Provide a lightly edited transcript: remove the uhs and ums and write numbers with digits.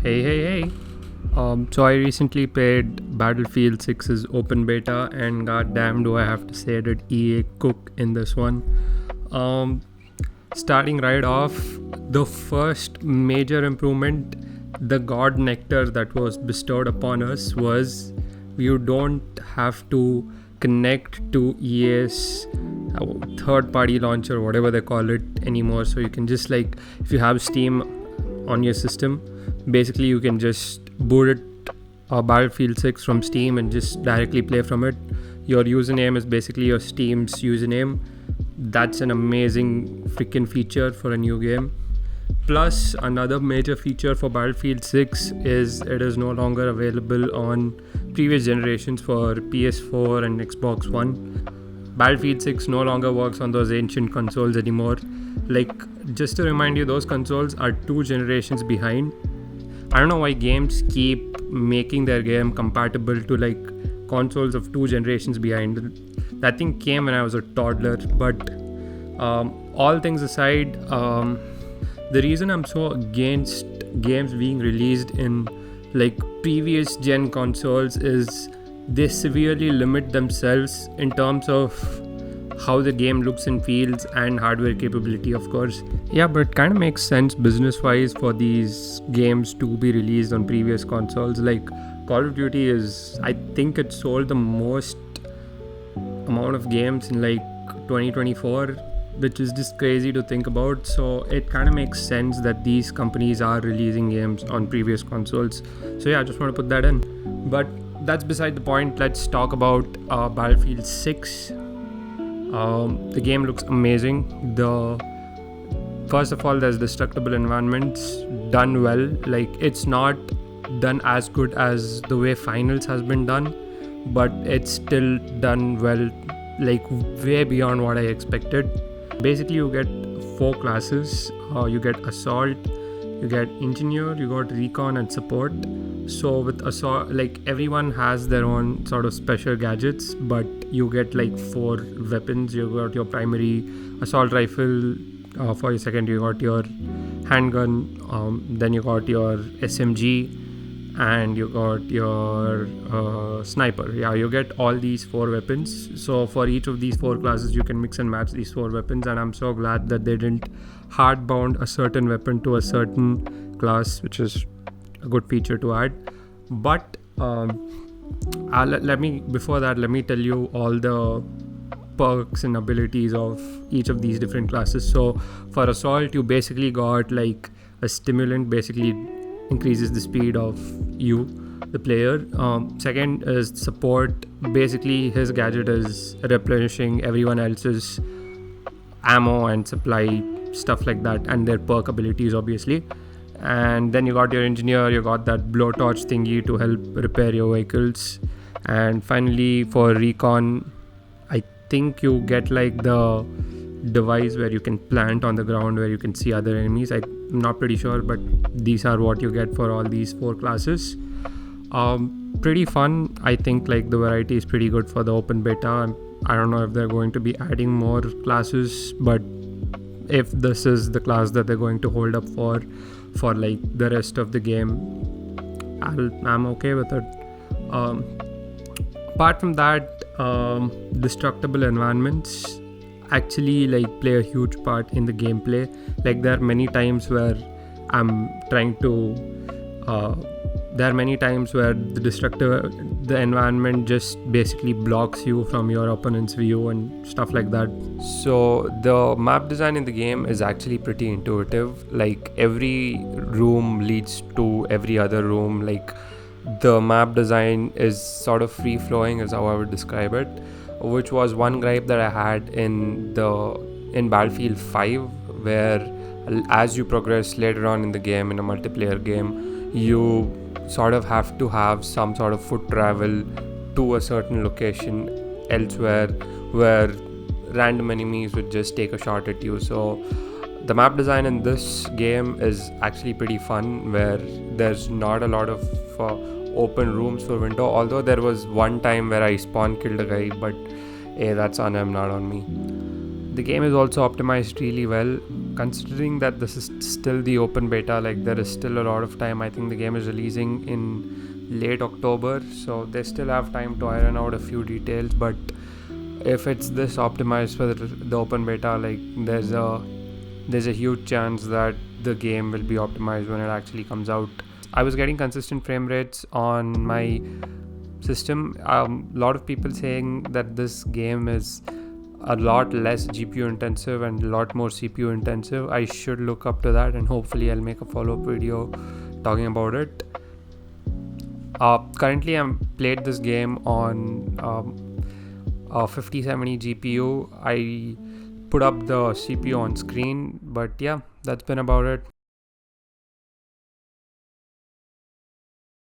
Hey, hey, hey. So I recently played Battlefield 6's open beta, and goddamn, do I have to say that EA cook in this one. Um, Starting right off, the first major improvement, the God Nectar that was bestowed upon us was you don't have to connect to EA's third party launcher, whatever they call it, anymore. So you can just, like, if you have Steam on your system, basically you can just boot it Battlefield 6 from Steam and just directly play from it. Your username is basically your Steam's username. That's an amazing freaking feature for a new game. Plus, another major feature for Battlefield 6 is it is no longer available on previous generations for PS4 and Xbox One. Battlefield 6 no longer works on those ancient consoles anymore. Like, just to remind you, those consoles are 2 generations behind. I don't know why games keep making their game compatible to like consoles of 2 generations behind. That thing came when I was a toddler. But all things aside, the reason I'm so against games being released in like previous gen consoles is they severely limit themselves in terms of how the game looks and feels and hardware capability, of course. Yeah, but it kind of makes sense business wise for these games to be released on previous consoles. Like Call of Duty is, I think it sold the most amount of games in like 2024, which is just crazy to think about. So it kind of makes sense that these companies are releasing games on previous consoles. So yeah, I just want to put that in. But that's beside the point. Let's talk about Battlefield 6. The game looks amazing. First of all, there's destructible environments done well. Like, it's not done as good as the way Finals has been done, but it's still done well, like way beyond what I expected. Basically, you get 4 classes. You get Assault, you get Engineer, you got Recon and Support. So with Assault, like, everyone has their own sort of special gadgets, but you get like 4 weapons. You got your primary assault rifle, for your second you got your handgun, then you got your SMG, and you got your sniper. Yeah, you get all these 4 weapons. So for each of these 4 classes you can mix and match these 4 weapons, and I'm so glad that they didn't hardbound a certain weapon to a certain class, which is a good feature to add. But let me tell you all the perks and abilities of each of these different classes. So for Assault, you basically got like a stimulant, basically increases the speed of you, the player. Second is Support. Basically his gadget is replenishing everyone else's ammo and supply, stuff like that, and their perk abilities obviously. And then you got your Engineer, you got that blowtorch thingy to help repair your vehicles. And finally for Recon, I think you get like the device where you can plant on the ground where you can see other enemies. I'm not pretty sure, but these are what you get for all these 4 classes. Pretty fun. I think like the variety is pretty good for the open beta. I don't know if they're going to be adding more classes, but if this is the class that they're going to hold up for like the rest of the game, I'm okay with it. Apart from that, destructible environments actually like play a huge part in the gameplay. Like there are many times where the environment just basically blocks you from your opponent's view and stuff like that. So the map design in the game is actually pretty intuitive. Like every room leads to every other room. Like the map design is sort of free flowing is how I would describe it, which was one gripe that I had in Battlefield 5, where as you progress later on in the game, in a multiplayer game, you sort of have to have some sort of foot travel to a certain location elsewhere where random enemies would just take a shot at you. So the map design in this game is actually pretty fun, where there's not a lot of open rooms for window, although there was one time where I spawn killed a guy, but that's on him, not on me. The game is also optimized really well. considering that this is still the open beta, like there is still a lot of time. I think the game is releasing in late October, so they still have time to iron out a few details. But if it's this optimized for the open beta, like there's a huge chance that the game will be optimized when it actually comes out. I was getting consistent frame rates on my system. A lot of people saying that this game is a lot less GPU intensive and a lot more CPU intensive. I should look up to that, and hopefully I'll make a follow-up video talking about it. Currently I'm played this game on 5070 GPU. I put up the CPU on screen, but yeah, that's been about it.